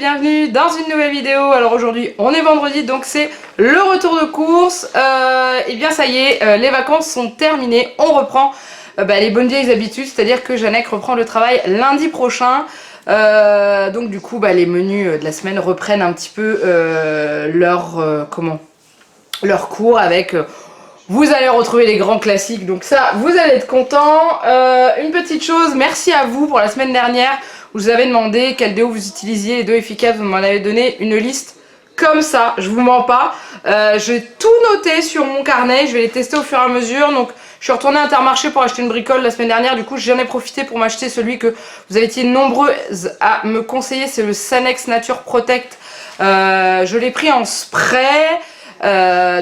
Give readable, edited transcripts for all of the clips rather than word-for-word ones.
bienvenue dans une nouvelle vidéo. Alors aujourd'hui on est vendredi donc c'est le retour de course. Et bien ça y est, les vacances sont terminées, on reprend les bonnes vieilles habitudes, c'est-à-dire que Janek reprend le travail lundi prochain. Donc du coup les menus de la semaine reprennent un petit peu leur cours avec... vous allez retrouver les grands classiques, donc ça, vous allez être contents. Une petite chose, merci à vous pour la semaine dernière où je vous avais demandé quel déo vous utilisiez, les déos efficaces, vous m'en avez donné une liste comme ça, je vous mens pas. J'ai tout noté sur mon carnet, je vais les tester au fur et à mesure. Donc je suis retournée à Intermarché pour acheter une bricole la semaine dernière, du coup j'en ai profité pour m'acheter celui que vous avez été nombreuses à me conseiller, c'est le Sanex Nature Protect. Je l'ai pris en spray.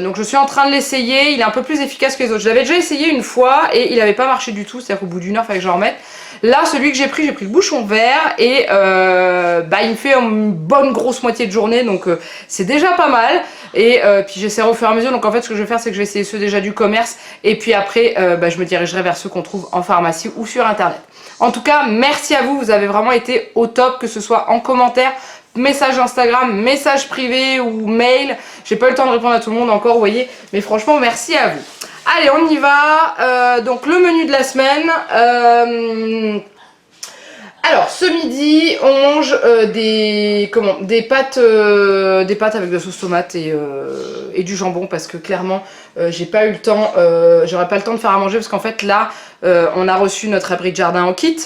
Donc je suis en train de l'essayer, il est un peu plus efficace que les autres. Je l'avais déjà essayé une fois et il n'avait pas marché du tout, c'est-à-dire qu'au bout d'une heure il fallait que je remette. Là celui que j'ai pris le bouchon vert et il me fait une bonne grosse moitié de journée, donc c'est déjà pas mal. Et puis j'essaierai au fur et à mesure, donc en fait ce que je vais faire c'est que je vais essayer ceux déjà du commerce et puis après je me dirigerai vers ceux qu'on trouve en pharmacie ou sur internet. En tout cas merci à vous, vous avez vraiment été au top, que ce soit en commentaire, message Instagram, message privé ou mail. J'ai pas eu le temps de répondre à tout le monde encore, vous voyez, mais franchement merci à vous. Allez, on y va. Donc le menu de la semaine. Alors ce midi on mange des pâtes avec de la sauce tomate et du jambon, parce que clairement j'ai pas eu le temps, j'aurais pas le temps de faire à manger parce qu'en fait là on a reçu notre abri de jardin en kit.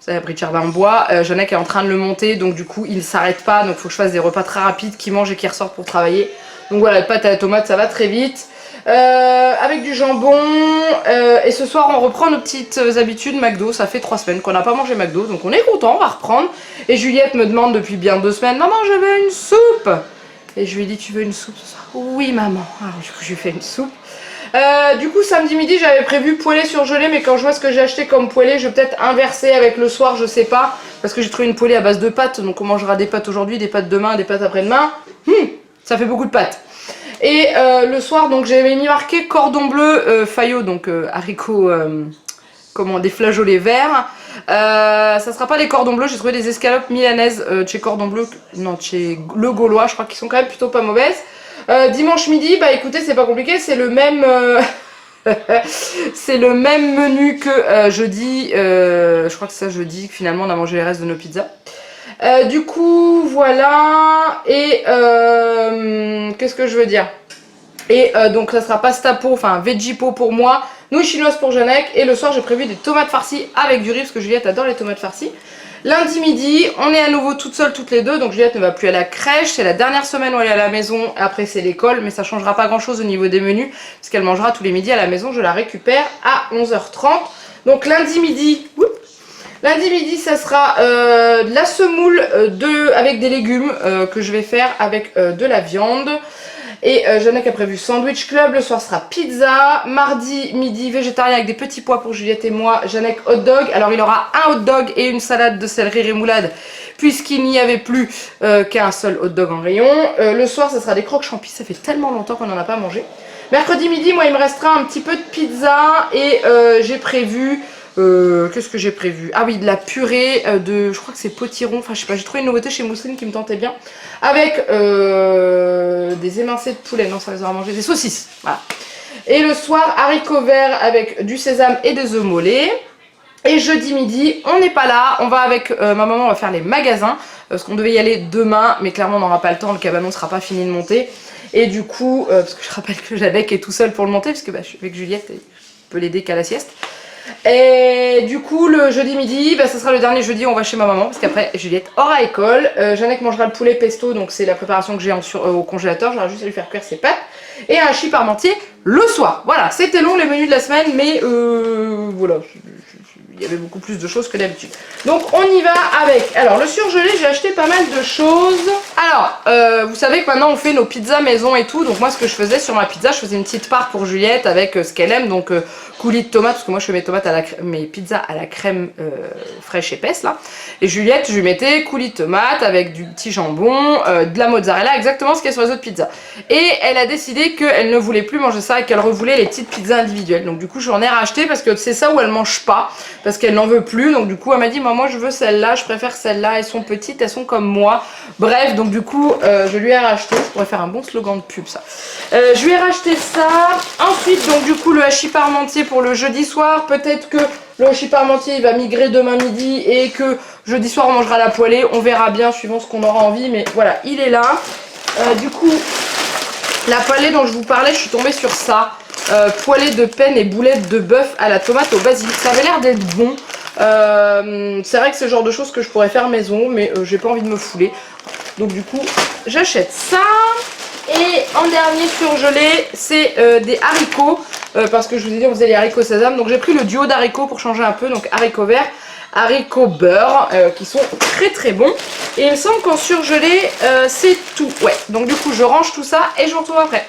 C'est l'abri de jardin en bois, Janek est en train de le monter, donc du coup il s'arrête pas, donc il faut que je fasse des repas très rapides, qui mangent et qui ressortent pour travailler. Donc voilà, les pâtes à la tomate ça va très vite, avec du jambon, et ce soir on reprend nos petites habitudes McDo. Ça fait 3 semaines qu'on n'a pas mangé McDo, donc on est content, on va reprendre. Et Juliette me demande depuis bien 2 semaines, maman je veux une soupe. Et je lui ai dit tu veux une soupe ce soir? Oui maman. Alors du coup je lui fais une soupe. Du coup samedi midi j'avais prévu poêlée surgelée, mais quand je vois ce que j'ai acheté comme poêlée, je vais peut-être inverser avec le soir, je sais pas, parce que j'ai trouvé une poêlée à base de pâtes, donc on mangera des pâtes aujourd'hui, des pâtes demain, des pâtes après-demain. Ça fait beaucoup de pâtes. Et le soir donc j'avais mis marqué cordon bleu Fayot, donc haricots, des flageolets verts. Ça sera pas des cordons bleus, j'ai trouvé des escalopes milanaises chez Cordon Bleu, non chez Le Gaulois, je crois qu'ils sont quand même plutôt pas mauvaises. Dimanche midi, écoutez c'est pas compliqué, c'est le même c'est le même menu que jeudi. Je crois que ça jeudi finalement on a mangé les restes de nos pizzas. Du coup voilà. Et qu'est-ce que je veux dire, et donc ça sera pasta pot, enfin veggie pot pour moi, nouilles chinoises pour Janek, et le soir j'ai prévu des tomates farcies avec du riz parce que Juliette adore les tomates farcies. Lundi midi, on est à nouveau toutes seules toutes les deux, donc Juliette ne va plus à la crèche, c'est la dernière semaine où elle est à la maison, après c'est l'école, mais ça changera pas grand chose au niveau des menus, puisqu'elle mangera tous les midis à la maison, je la récupère à 11h30. Donc lundi midi, ça sera de la semoule avec des légumes que je vais faire avec de la viande. Et Janek a prévu sandwich club, le soir sera pizza. Mardi midi végétarien avec des petits pois pour Juliette et moi. Janek hot dog, alors il aura un hot dog et une salade de céleri rémoulade puisqu'il n'y avait plus qu'un seul hot dog en rayon. Le soir ça sera des croques champis, ça fait tellement longtemps qu'on n'en a pas mangé. Mercredi midi, moi il me restera un petit peu de pizza et j'ai prévu... qu'est-ce que j'ai prévu? Ah oui, de la purée je crois que c'est potiron, enfin je sais pas, j'ai trouvé une nouveauté chez Mousseline qui me tentait bien, avec des émincés de poulet, non ça les aura mangé, des saucisses, voilà. Et le soir, haricots verts avec du sésame et des œufs mollets. Et jeudi midi, on n'est pas là, on va avec ma maman, on va faire les magasins, parce qu'on devait y aller demain, mais clairement on n'aura pas le temps, le cabanon sera pas fini de monter. Et du coup, parce que je rappelle que Janek est tout seul pour le monter, parce que je suis avec Juliette, et je peux l'aider qu'à la sieste. Et du coup le jeudi midi, ce sera le dernier jeudi où on va chez ma maman, parce qu'après Juliette aura école. Janek mangera le poulet pesto, donc c'est la préparation que j'ai au congélateur, j'aurai juste à lui faire cuire ses pâtes. Et un hachis parmentier le soir. Voilà, c'était long les menus de la semaine, mais voilà, il y avait beaucoup plus de choses que d'habitude. Donc on y va avec, alors le surgelé, j'ai acheté pas mal de choses. Alors, vous savez que maintenant on fait nos pizzas maison et tout, donc moi ce que je faisais sur ma pizza, je faisais une petite part pour Juliette avec ce qu'elle aime, donc coulis de tomates, parce que moi je fais mes pizzas à la crème fraîche épaisse là. Et Juliette, je lui mettais coulis de tomates avec du petit jambon, de la mozzarella, exactement ce qu'il y a sur les autres pizzas. Et elle a décidé qu'elle ne voulait plus manger ça et qu'elle revoulait les petites pizzas individuelles. Donc du coup j'en ai racheté parce que c'est ça où elle mange pas. Parce parce qu'elle n'en veut plus. Donc du coup elle m'a dit moi je veux celle-là, je préfère celle-là, elles sont petites, elles sont comme moi. Bref, donc du coup je lui ai racheté, ça pourrait faire un bon slogan de pub ça. Je lui ai racheté ça. Ensuite donc du coup le hachis parmentier pour le jeudi soir. Peut-être que le hachis parmentier il va migrer demain midi et que jeudi soir on mangera la poêlée. On verra bien suivant ce qu'on aura envie, mais voilà, il est là. Du coup la poêlée dont je vous parlais, je suis tombée sur ça. Poêlée de penne et boulettes de bœuf à la tomate au basilic. Ça avait l'air d'être bon. C'est vrai que c'est le genre de choses que je pourrais faire maison, mais j'ai pas envie de me fouler. Donc du coup, j'achète ça. Et en dernier surgelé, c'est des haricots. Parce que je vous ai dit, on faisait les haricots sésame. Donc j'ai pris le duo d'haricots pour changer un peu. Donc haricots verts, haricots beurre, qui sont très très bons. Et il me semble qu'en surgelé, c'est tout. Ouais, donc du coup, je range tout ça et je vous retrouve après.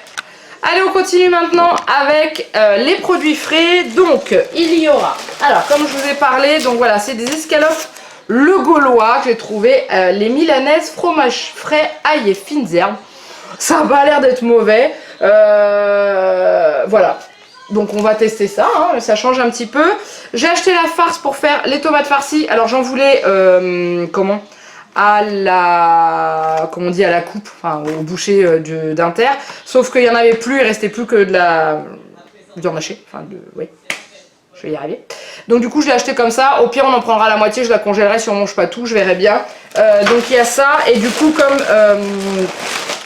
Allez, on continue maintenant avec les produits frais. Donc, il y aura, alors comme je vous ai parlé, donc voilà, c'est des escalopes le Gaulois que j'ai trouvé, les milanaises, fromage frais, ail et fines herbes. Ça n'a pas l'air d'être mauvais. Voilà. Donc on va tester ça, hein, ça change un petit peu. J'ai acheté la farce pour faire les tomates farcies. Alors j'en voulais, à la, comment on dit, à la coupe, enfin au boucher d'Inter, sauf qu'il n'y en avait plus, il restait plus que de la viande hachée, enfin ouais, je vais y arriver. Donc du coup je l'ai acheté comme ça, au pire on en prendra la moitié, je la congélerai si on mange pas tout, je verrai bien. Donc il y a ça, et du coup comme,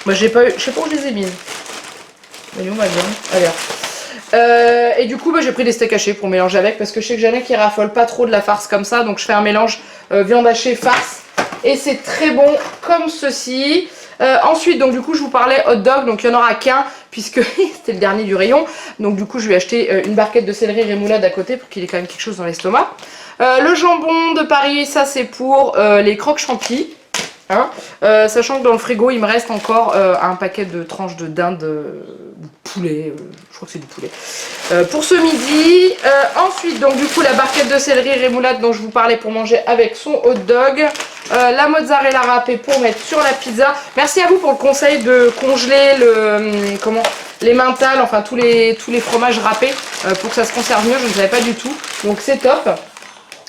moi j'ai pas eu, je sais pas où je les ai mises, mais où ma viande, allez. Et du coup j'ai pris des steaks hachés pour mélanger avec, parce que je sais que Jeannet qui raffole pas trop de la farce comme ça, donc je fais un mélange viande hachée farce. Et c'est très bon comme ceci. Ensuite, donc du coup, je vous parlais hot dog. Donc il n'y en aura qu'un puisque c'était le dernier du rayon. Donc du coup, je lui ai acheté une barquette de céleri rémoulade à côté pour qu'il ait quand même quelque chose dans l'estomac. Le jambon de Paris, ça c'est pour les croques champis. Hein, sachant que dans le frigo, il me reste encore un paquet de tranches de dinde ou poulet. Je crois que c'est du poulet. Pour ce midi. Ensuite, donc du coup, la barquette de céleri rémoulade dont je vous parlais pour manger avec son hot dog. La mozzarella râpée pour mettre sur la pizza. Merci à vous pour le conseil de congeler les mentales, enfin tous les fromages râpés pour que ça se conserve mieux. Je ne savais pas du tout. Donc c'est top.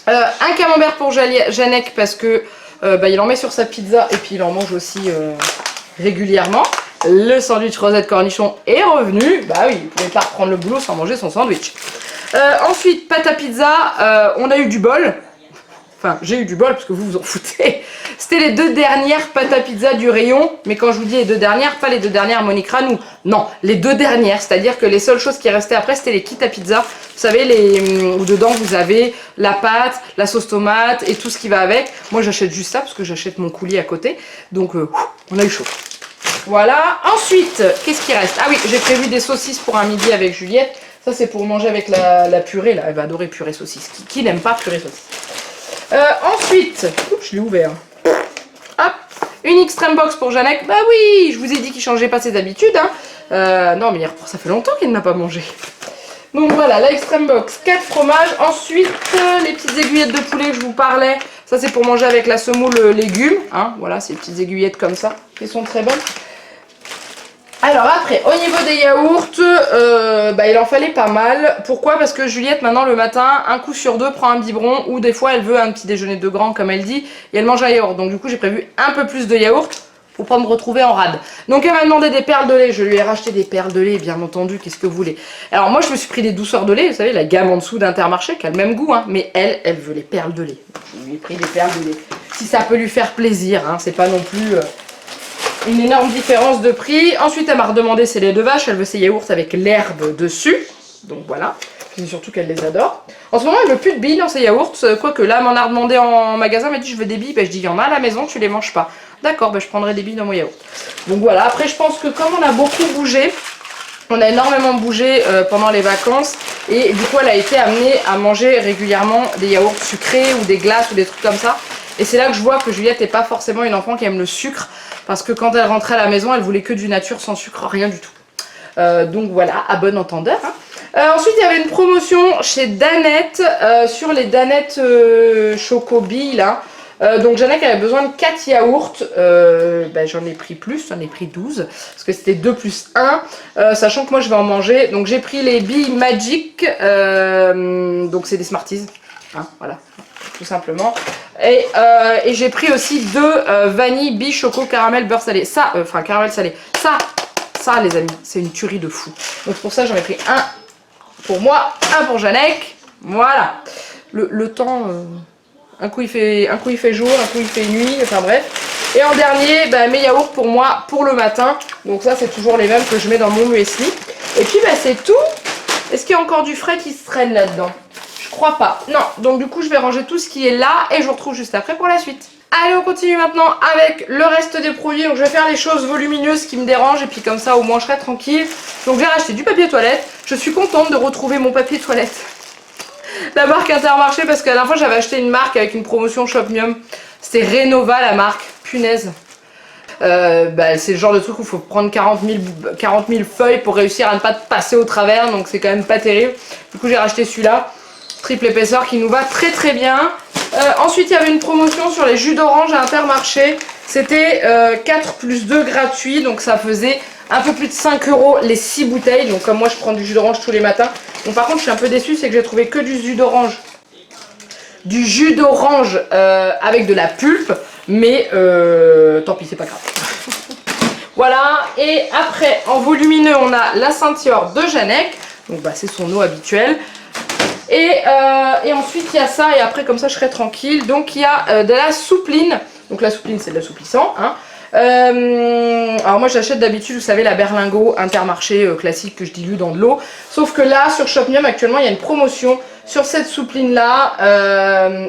Un camembert pour Janek parce que il en met sur sa pizza et puis il en mange aussi régulièrement. Le sandwich rosette cornichon est revenu. Bah oui, il ne pouvait pas reprendre le boulot sans manger son sandwich. Ensuite, pâte à pizza, on a eu du bol. Enfin, j'ai eu du bol parce que vous vous en foutez. C'était les 2 dernières pâtes à pizza du rayon. Mais quand je vous dis les 2 dernières, pas les 2 dernières Monique Ranou. Non, les 2 dernières. C'est-à-dire que les seules choses qui restaient après, c'était les kits à pizza. Vous savez, où dedans vous avez la pâte, la sauce tomate et tout ce qui va avec. Moi, j'achète juste ça parce que j'achète mon coulis à côté. Donc, on a eu chaud. Voilà. Ensuite, qu'est-ce qui reste? Ah oui, j'ai prévu des saucisses pour un midi avec Juliette. Ça, c'est pour manger avec la purée. Là, elle va adorer purée saucisse. Qui n'aime pas purée saucisse? Ensuite, oups, je l'ai ouvert. Hop, une extreme box pour Janek. Bah oui, je vous ai dit qu'il changeait pas ses habitudes. Hein. Non, mais ça fait longtemps qu'il n'a pas mangé. Donc voilà, la extreme box, 4 fromages. Ensuite, les petites aiguillettes de poulet que je vous parlais. Ça, c'est pour manger avec la semoule légumes. Hein. Voilà, ces petites aiguillettes comme ça, qui sont très bonnes. Alors après, au niveau des yaourts, il en fallait pas mal. Pourquoi? Parce que Juliette, maintenant, le matin, un coup sur 2, prend un biberon. Ou des fois, elle veut un petit déjeuner de grand, comme elle dit. Et elle mange un yaourt. Donc du coup, j'ai prévu un peu plus de yaourt pour pas me retrouver en rade. Donc elle m'a demandé des perles de lait. Je lui ai racheté des perles de lait, bien entendu. Qu'est-ce que vous voulez? Alors moi, je me suis pris des douceurs de lait. Vous savez, la gamme en dessous d'Intermarché, qui a le même goût. Hein, mais elle veut les perles de lait. Donc, je lui ai pris des perles de lait. Si ça peut lui faire plaisir, hein, c'est pas non plus... une énorme différence de prix. Ensuite, elle m'a redemandé ses laits de vache. Elle veut ses yaourts avec l'herbe dessus. Donc voilà. C'est surtout qu'elle les adore. En ce moment, elle veut plus de billes dans ses yaourts. Quoique là, elle m'en a redemandé en magasin. Elle m'a dit je veux des billes. Ben, je dis il y en a à la maison, tu les manges pas. D'accord, ben, je prendrai des billes dans mon yaourt. Donc voilà. Après, je pense que comme on a beaucoup bougé, on a énormément bougé pendant les vacances. Et du coup, elle a été amenée à manger régulièrement des yaourts sucrés ou des glaces ou des trucs comme ça. Et c'est là que je vois que Juliette n'est pas forcément une enfant qui aime le sucre. Parce que quand elle rentrait à la maison, elle voulait que du nature sans sucre, rien du tout. Donc voilà, à bon entendeur. Hein. Ensuite, il y avait une promotion chez Danette sur les Danettes Chocobi, là. Donc Janek avait besoin de 4 yaourts. J'en ai pris plus, j'en ai pris 12. Parce que c'était 2 plus 1. Sachant que moi, je vais en manger. Donc j'ai pris les billes Magic. Donc c'est des Smarties. Hein, voilà, tout simplement. Et j'ai pris aussi 2 vanille, bie, choco, caramel, beurre salé. Ça, enfin caramel salé. Ça les amis, c'est une tuerie de fou. Donc pour ça j'en ai pris un pour moi, un pour Janek. Voilà. Le temps, un coup il fait jour, un coup il fait nuit, enfin bref. Et en dernier, bah, mes yaourts pour moi pour le matin. Donc ça c'est toujours les mêmes que je mets dans mon muesli. Et puis bah, c'est tout. Est-ce qu'il y a encore du frais qui se traîne là-dedans? Je crois pas. Non, donc du coup je vais ranger tout ce qui est là et je vous retrouve juste après pour la suite. Allez, on continue maintenant avec le reste des produits. Donc je vais faire les choses volumineuses qui me dérangent et puis comme ça au moins je serai tranquille. Donc j'ai racheté du papier toilette. Je suis contente de retrouver mon papier toilette. La marque Intermarché, parce que la dernière fois j'avais acheté une marque avec une promotion Shopmium. C'était Renova la marque. Punaise. Bah, c'est le genre de truc où il faut prendre 40 000 feuilles pour réussir à ne pas passer au travers. Donc c'est quand même pas terrible. Du coup j'ai racheté celui-là. Triple épaisseur qui nous va très très bien. Ensuite il y avait une promotion sur les jus d'orange à Intermarché. C'était 4 plus 2 gratuit. Donc ça faisait un peu plus de 5 € les 6 bouteilles. Donc comme moi je prends du jus d'orange tous les matins. Donc par contre je suis un peu déçue, c'est que j'ai trouvé que du jus d'orange. Du jus d'orange avec de la pulpe. Mais tant pis, c'est pas grave. Voilà. Et après en volumineux on a la Saint-Yor de Janek. Donc bah, c'est son eau habituelle. Et ensuite il y a ça, et après comme ça je serai tranquille. Donc il y a de la soupline. Donc la soupline c'est de l'assouplissant hein. Alors moi j'achète d'habitude, vous savez, la Berlingot Intermarché classique que je dilue dans de l'eau. Sauf que là sur Shopmium actuellement il y a une promotion sur cette soupline là.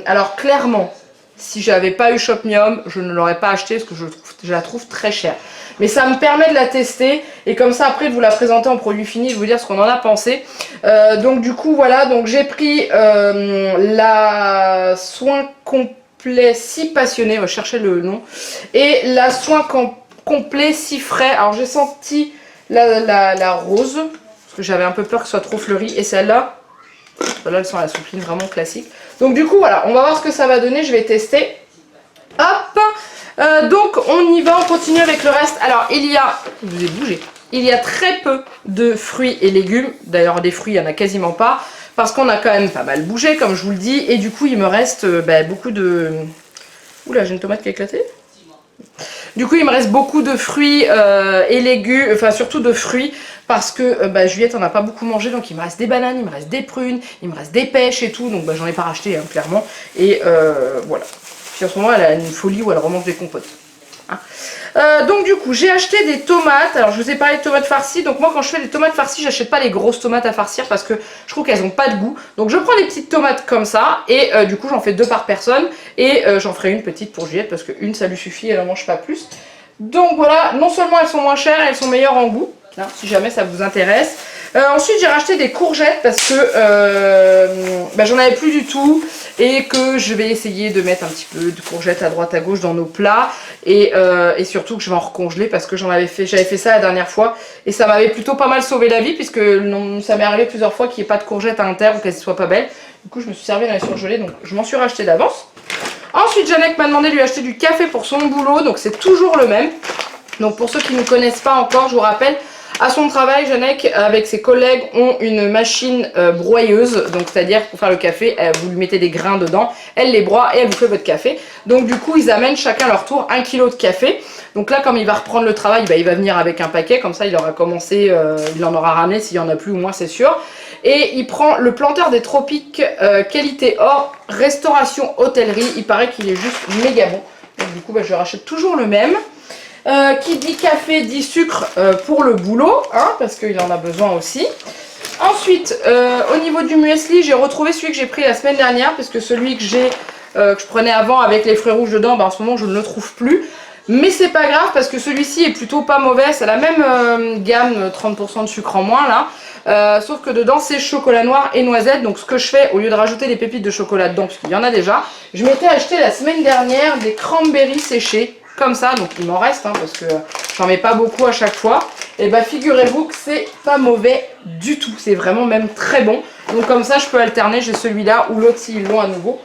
Alors clairement, si j'avais pas eu Shopmium, je ne l'aurais pas acheté parce que je la trouve très chère. Mais ça me permet de la tester et comme ça après de vous la présenter en produit fini, de vous dire ce qu'on en a pensé. Donc du coup voilà, donc j'ai pris la soin complet si passionné, je cherchais le nom, et la soin complet si frais. Alors j'ai senti la rose, parce que j'avais un peu peur que ce soit trop fleuri, et celle-là, voilà, elles sont à la soupline vraiment classique. Donc du coup voilà, on va voir ce que ça va donner, je vais tester. Hop. Donc on y va, on continue avec le reste. Alors il y a, je vous ai bougé, il y a très peu de fruits et légumes. D'ailleurs des fruits il n'y en a quasiment pas, parce qu'on a quand même pas mal bougé comme je vous le dis. Et du coup il me reste beaucoup de... Oula, j'ai une tomate qui a éclaté. Du coup il me reste beaucoup de fruits et légumes, enfin surtout de fruits, parce que Juliette en a pas beaucoup mangé. Donc il me reste des bananes, il me reste des prunes, il me reste des pêches et tout. Donc j'en ai pas racheté hein, clairement. Et voilà. En ce moment elle a une folie où elle remange des compotes hein. Donc du coup j'ai acheté des tomates. Alors je vous ai parlé de tomates farcies. Donc moi quand je fais des tomates farcies, j'achète pas les grosses tomates à farcir parce que je trouve qu'elles ont pas de goût. Donc je prends des petites tomates comme ça. Et du coup j'en fais 2 par personne. Et j'en ferai une petite pour Juliette parce qu'une ça lui suffit, elle en mange pas plus. Donc voilà, non seulement elles sont moins chères, elles sont meilleures en goût hein, si jamais ça vous intéresse. Ensuite j'ai racheté des courgettes parce que j'en avais plus du tout et que je vais essayer de mettre un petit peu de courgettes à droite à gauche dans nos plats et surtout que je vais en recongeler parce que j'avais fait ça la dernière fois et ça m'avait plutôt pas mal sauvé la vie puisque ça m'est arrivé plusieurs fois qu'il n'y ait pas de courgettes à l'intérieur ou qu'elles ne soient pas belles. Du coup je me suis servi dans les surgelés, donc je m'en suis racheté d'avance. Ensuite Janek m'a demandé de lui acheter du café pour son boulot, donc c'est toujours le même. Donc pour ceux qui ne connaissent pas encore, je vous rappelle, à son travail, Janek, avec ses collègues, ont une machine broyeuse. Donc c'est-à-dire pour faire le café, vous lui mettez des grains dedans, elle les broie et elle vous fait votre café. Donc du coup, ils amènent chacun leur tour 1 kg de café. Donc là, comme il va reprendre le travail, il va venir avec un paquet. Comme ça, il aura commencé, il en aura ramené s'il n'y en a plus ou moins, c'est sûr. Et il prend le planteur des tropiques qualité or, restauration hôtellerie. Il paraît qu'il est juste méga bon. Donc du coup, je rachète toujours le même. Qui dit café dit sucre pour le boulot, hein, parce qu'il en a besoin aussi. Ensuite, au niveau du muesli, j'ai retrouvé celui que j'ai pris la semaine dernière, parce que celui que je prenais avant avec les fruits rouges dedans, en ce moment je ne le trouve plus. Mais c'est pas grave parce que celui-ci est plutôt pas mauvais, c'est la même gamme, 30% de sucre en moins là. Sauf que dedans c'est chocolat noir et noisette. Donc ce que je fais, au lieu de rajouter des pépites de chocolat dedans, parce qu'il y en a déjà, je m'étais acheté la semaine dernière des cranberries séchés. Comme ça, donc il m'en reste hein, parce que j'en mets pas beaucoup à chaque fois. Et figurez-vous que c'est pas mauvais du tout, c'est vraiment même très bon. Donc comme ça je peux alterner, j'ai celui-là ou l'autre s'ils l'ont à nouveau.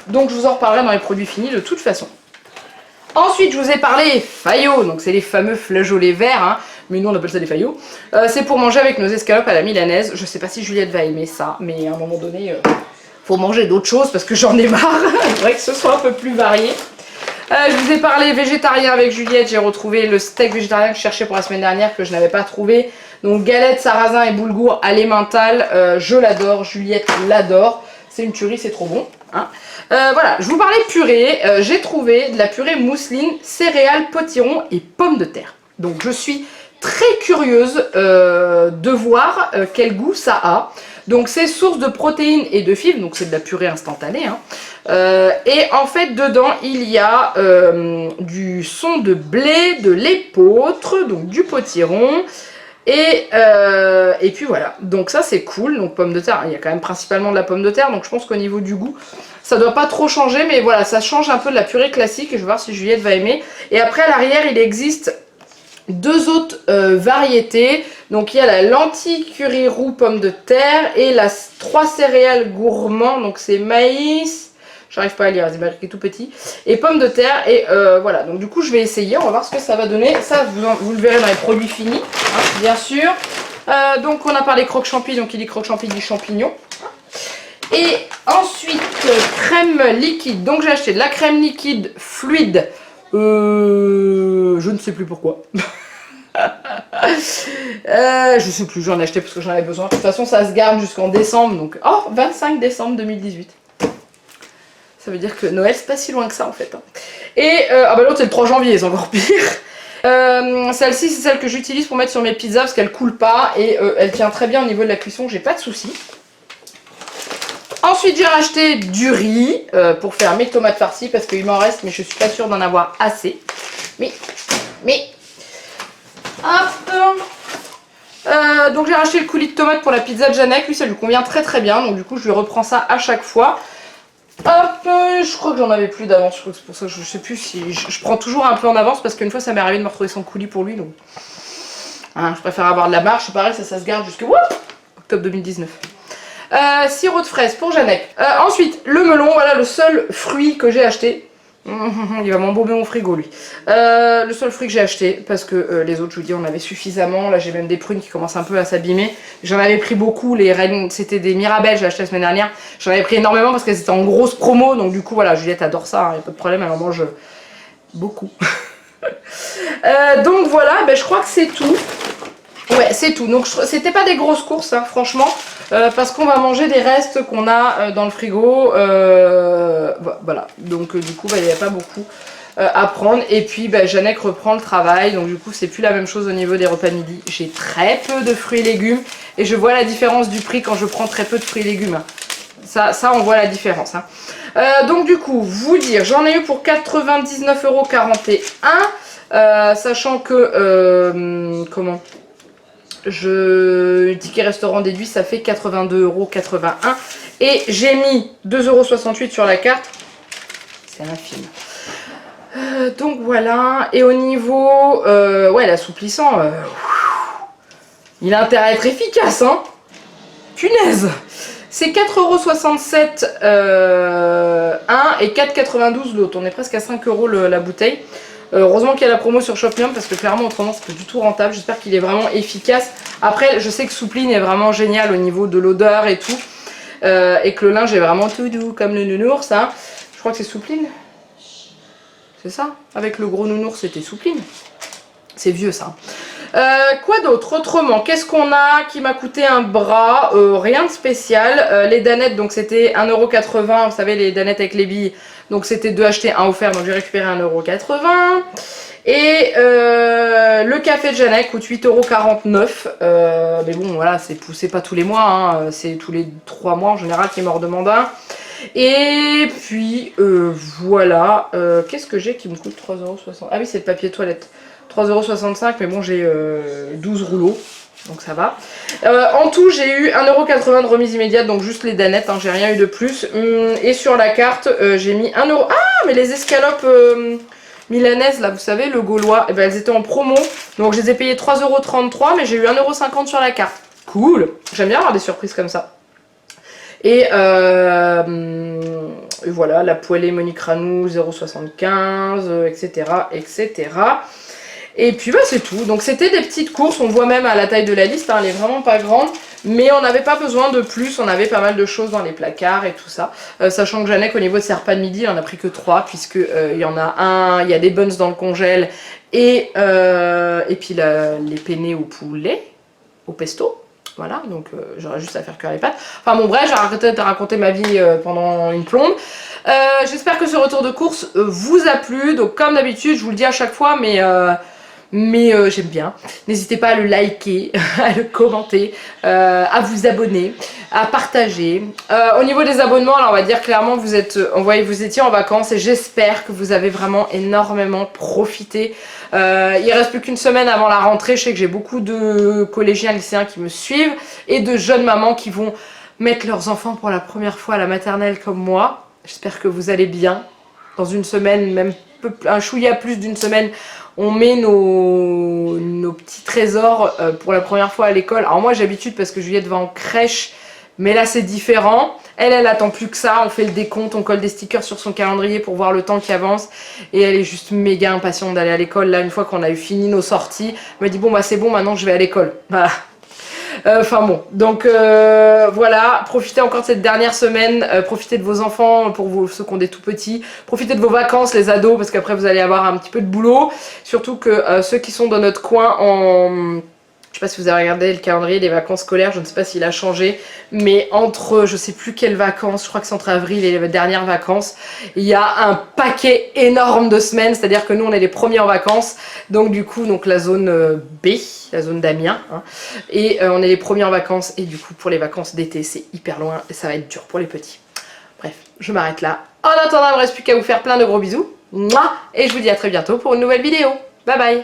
Donc je vous en reparlerai dans les produits finis de toute façon. Ensuite je vous ai parlé faillots, donc c'est les fameux flageolets verts, hein, mais nous on appelle ça des faillots. C'est pour manger avec nos escalopes à la milanaise. Je sais pas si Juliette va aimer ça, mais à un moment donné Faut manger d'autres choses parce que j'en ai marre. Il faudrait que ce soit un peu plus varié. Je vous ai parlé végétarien avec Juliette. J'ai retrouvé le steak végétarien que je cherchais pour la semaine dernière que je n'avais pas trouvé. Donc galette, sarrasin et boulgour à l'emmental. Je l'adore. Juliette l'adore. C'est une tuerie, c'est trop bon. Hein. Voilà, je vous parlais purée. J'ai trouvé de la purée mousseline, céréales, potiron et pommes de terre. Donc je suis très curieuse de voir quel goût ça a. Donc c'est source de protéines et de fibres, donc c'est de la purée instantanée. Hein. Et en fait dedans il y a du son de blé, de l'épeautre, donc du potiron. Et puis voilà, donc ça c'est cool, donc pomme de terre, il y a quand même principalement de la pomme de terre, donc je pense qu'au niveau du goût, ça doit pas trop changer, mais voilà, ça change un peu de la purée classique, et je vais voir si Juliette va aimer. Et après à l'arrière, il existe deux autres variétés, donc il y a la lentille curry roux pomme de terre, et la 3 céréales gourmands, donc c'est maïs... J'arrive pas à lire, c'est marqué tout petit. Et pommes de terre. Et voilà. Donc du coup, je vais essayer. On va voir ce que ça va donner. Ça, vous le verrez dans les produits finis, hein, bien sûr. Donc on a parlé croque-champi. Donc il dit croque-champi, dit champignon. Et ensuite, crème liquide. Donc j'ai acheté de la crème liquide fluide. Je ne sais plus pourquoi. Je sais plus, j'en ai acheté parce que j'en avais besoin. De toute façon, ça se garde jusqu'en décembre. Donc, oh, 25 décembre 2018. Ça veut dire que Noël, c'est pas si loin que ça en fait. Et ah bah l'autre c'est le 3 janvier, c'est encore pire. Celle-ci c'est celle que j'utilise pour mettre sur mes pizzas parce qu'elle coule pas et elle tient très bien au niveau de la cuisson, j'ai pas de soucis. Ensuite j'ai racheté du riz pour faire mes tomates farcies parce qu'il m'en reste mais je suis pas sûre d'en avoir assez. Mais hop. Donc j'ai racheté le coulis de tomates pour la pizza de Janek, lui ça lui convient très très bien donc du coup je lui reprends ça à chaque fois. Hop, je crois que j'en avais plus d'avance, c'est pour ça que je sais plus si... Je prends toujours un peu en avance parce qu'une fois ça m'est arrivé de me retrouver son coulis pour lui, donc... Hein, je préfère avoir de la marge, c'est pareil, ça se garde jusqu'à octobre 2019. Sirop de fraise pour Janek. Ensuite, le melon, voilà le seul fruit que j'ai acheté. Il va m'embaumer mon frigo lui. Le seul fruit que j'ai acheté parce que les autres je vous dis on avait suffisamment. Là j'ai même des prunes qui commencent un peu à s'abîmer. J'en avais pris beaucoup, les reines c'était des Mirabelles, j'ai acheté la semaine dernière. J'en avais pris énormément parce qu'elles étaient en grosse promo. Donc du coup voilà, Juliette adore ça, il n'y a pas de problème, elle en mange beaucoup. Donc voilà, ben, je crois que c'est tout. Ouais c'est tout, donc c'était pas des grosses courses hein, franchement. Parce qu'on va manger des restes qu'on a dans le frigo, voilà, donc du coup bah, il n'y avait pas beaucoup à prendre. Et puis bah, Janek reprend le travail, donc du coup c'est plus la même chose au niveau des repas midi. J'ai très peu de fruits et légumes et je vois la différence du prix quand je prends très peu de fruits et légumes. Ça on voit la différence. Hein. Donc du coup, vous dire, j'en ai eu pour 99,41 €, sachant que, comment ticket restaurant déduit, ça fait 82,81 € et j'ai mis 2,68 € sur la carte. C'est infime. Donc voilà. Et au niveau ouais, l'assouplissant, il a intérêt à être efficace, hein. Punaise. C'est 4,67 € un et 4,92 € l'autre. On est presque à 5 € la bouteille. Heureusement qu'il y a la promo sur Shopmium parce que clairement autrement c'est pas du tout rentable. J'espère qu'il est vraiment efficace. Après je sais que Soupline est vraiment génial au niveau de l'odeur et tout. Et que le linge est vraiment tout doux comme le nounours. Hein. Je crois que c'est Soupline. C'est ça. Avec le gros nounours c'était Soupline. C'est vieux ça. Quoi d'autre? Autrement, qu'est-ce qu'on a qui m'a coûté un bras? Rien de spécial. Les danettes, donc c'était 1,80 €. Vous savez, les danettes avec les billes. Donc c'était 2 achetés, 1 offert. Donc j'ai récupéré 1,80 €. Et le café de Janek coûte 8,49 €. Mais bon, voilà, c'est pas tous les mois. Hein, c'est tous les 3 mois en général qu'il m'en redemande un. Et puis voilà. Qu'est-ce que j'ai qui me coûte 3,60 €? Ah oui, c'est le papier toilette. 3,65 € mais bon j'ai 12 rouleaux donc ça va. En tout j'ai eu 1,80 € de remise immédiate donc juste les danettes, hein, j'ai rien eu de plus. Et sur la carte j'ai mis 1 €. Ah mais les escalopes milanaises là vous savez le gaulois, et ben, elles étaient en promo donc je les ai payées 3,33 € mais j'ai eu 1,50 € sur la carte. Cool, j'aime bien avoir des surprises comme ça. Et voilà, la poêlée Monique Ranou 0,75 €, etc. etc. Et puis bah c'est tout. Donc c'était des petites courses, on voit même à la taille de la liste, hein, elle est vraiment pas grande. Mais on n'avait pas besoin de plus, on avait pas mal de choses dans les placards et tout ça. Sachant que Jeannet, qu'au niveau de ses repas de midi, il en a pris que 3, puisque il y en a un, il y a des buns dans le congèle, et puis les penne au poulet, au pesto. Voilà, donc j'aurais juste à faire cuire les pâtes. Enfin bon bref, j'ai arrêté de raconter ma vie pendant une plombe. J'espère que ce retour de course vous a plu. Donc comme d'habitude, je vous le dis à chaque fois, mais j'aime bien. N'hésitez pas à le liker, à le commenter, à vous abonner, à partager. Au niveau des abonnements, là on va dire clairement vous étiez en vacances et j'espère que vous avez vraiment énormément profité. Il reste plus qu'une semaine avant la rentrée. Je sais que j'ai beaucoup de collégiens, lycéens qui me suivent et de jeunes mamans qui vont mettre leurs enfants pour la première fois à la maternelle comme moi. J'espère que vous allez bien. Dans une semaine, même un chouïa plus d'une semaine, on met nos petits trésors pour la première fois à l'école. Alors moi j'ai l'habitude parce que Juliette va en crèche, mais là c'est différent. Elle attend plus que ça, on fait le décompte, on colle des stickers sur son calendrier pour voir le temps qui avance. Et elle est juste méga impatiente d'aller à l'école. Là, une fois qu'on a eu fini nos sorties, elle me dit bon bah c'est bon, maintenant je vais à l'école. Voilà. Enfin bon, donc voilà, profitez encore de cette dernière semaine, profitez de vos enfants pour ceux qui ont des tout petits, profitez de vos vacances les ados parce qu'après vous allez avoir un petit peu de boulot, surtout que ceux qui sont dans notre coin je sais pas si vous avez regardé le calendrier des vacances scolaires, je ne sais pas s'il a changé, mais entre, je sais plus quelles vacances, je crois que c'est entre avril et les dernières vacances, il y a un paquet énorme de semaines, c'est-à-dire que nous on est les premiers en vacances, donc du coup donc la zone B, la zone d'Amiens, hein, et on est les premiers en vacances, et du coup pour les vacances d'été c'est hyper loin, et ça va être dur pour les petits. Bref, je m'arrête là. En attendant, il ne me reste plus qu'à vous faire plein de gros bisous, et je vous dis à très bientôt pour une nouvelle vidéo. Bye bye.